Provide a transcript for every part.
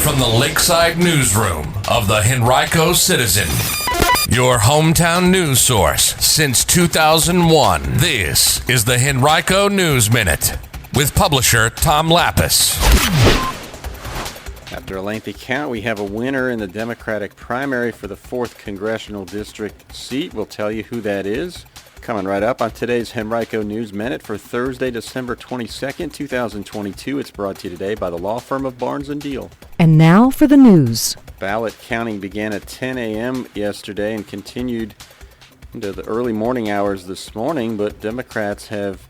from the Lakeside Newsroom of the Henrico Citizen, your hometown news source since 2001. This is the Henrico News Minute with publisher Tom Lapis. After a lengthy count, we have a winner in the Democratic primary for the 4th Congressional District seat. We'll tell you who that is coming right up on today's Henrico News Minute for Thursday, December 22nd, 2022. It's brought to you today by the law firm of Barnes & Deal. And now for the news. Ballot counting began at 10 a.m. yesterday and continued into the early morning hours this morning, but Democrats have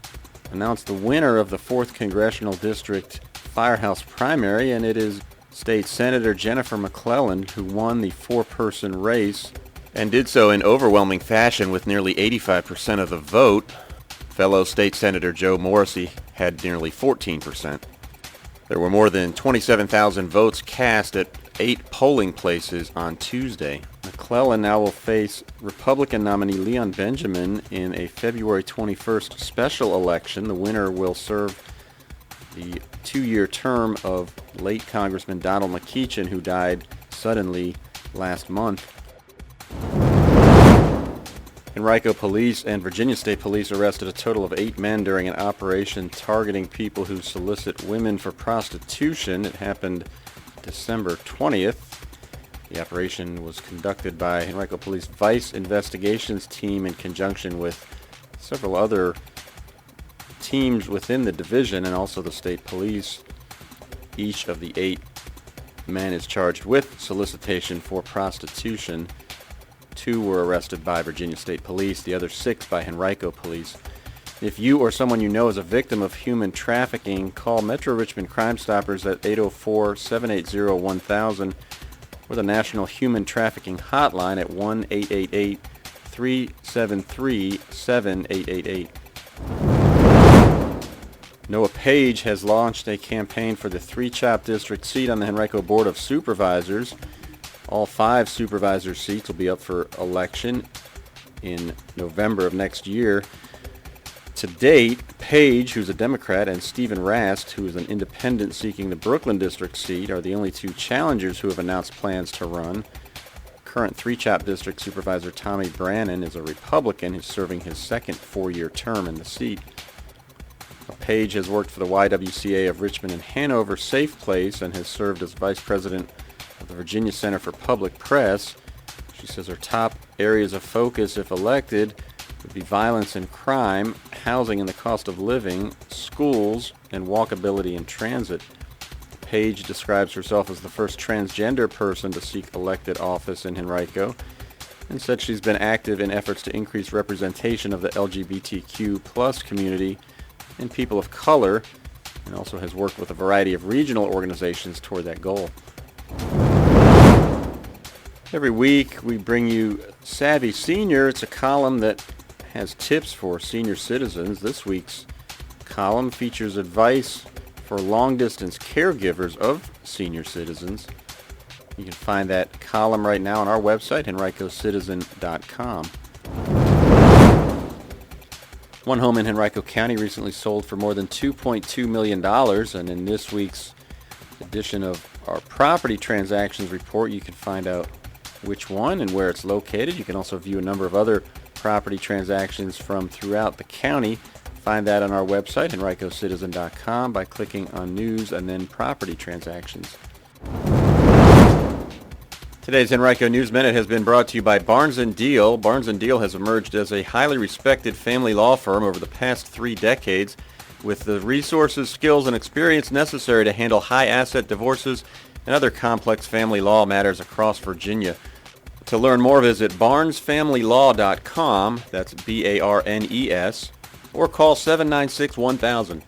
announced the winner of the 4th Congressional District firehouse primary, and it is State Senator Jennifer McClellan who won the four-person race and did so in overwhelming fashion with nearly 85% of the vote. Fellow State Senator Joe Morrissey had nearly 14%. There were more than 27,000 votes cast at 8 polling places on Tuesday. McClellan now will face Republican nominee Leon Benjamin in a February 21st special election. The winner will serve the 2-year term of late Congressman Donald McKeechin, who died suddenly last month. Henrico Police and Virginia State Police arrested a total of 8 men during an operation targeting people who solicit women for prostitution. It happened December 20th. The operation was conducted by Henrico Police Vice Investigations Team in conjunction with several other teams within the division and also the state police. Each of the 8 men is charged with solicitation for prostitution. 2 were arrested by Virginia State Police, the other 6 by Henrico Police. If you or someone you know is a victim of human trafficking, call Metro Richmond Crime Stoppers at 804-780-1000 or the National Human Trafficking Hotline at 1-888-373-7888. Noah Page has launched a campaign for the 3-Chop District seat on the Henrico Board of Supervisors. All 5 supervisor seats will be up for election in November of next year. To date, Page, who's a Democrat, and Stephen Rast, who is an independent seeking the Brooklyn District seat, are the only 2 challengers who have announced plans to run. Current 3-Chop District Supervisor Tommy Brannon is a Republican who's serving his second 4-year term in the seat. Page has worked for the YWCA of Richmond and Hanover Safe Place and has served as Vice President of the Virginia Center for Public Press. She says her top areas of focus, if elected, would be violence and crime, housing and the cost of living, schools, and walkability and transit. Page describes herself as the first transgender person to seek elected office in Henrico and said she's been active in efforts to increase representation of the LGBTQ plus community and people of color, and also has worked with a variety of regional organizations toward that goal. Every week we bring you Savvy Senior. It's a column that has tips for senior citizens. This week's column features advice for long-distance caregivers of senior citizens. You can find that column right now on our website, henricocitizen.com. One home in Henrico County recently sold for more than $2.2 million, and in this week's edition of our property transactions report, you can find out which one and where it's located. You can also view a number of other property transactions from throughout the county. Find that on our website, henricocitizen.com, by clicking on News and then Property Transactions. Today's Henrico News Minute has been brought to you by Barnes & Deal. Barnes & Deal has emerged as a highly respected family law firm over the past 3 decades with the resources, skills, and experience necessary to handle high-asset divorces and other complex family law matters across Virginia. To learn more, visit barnesfamilylaw.com, that's BARNES, or call 796-1000.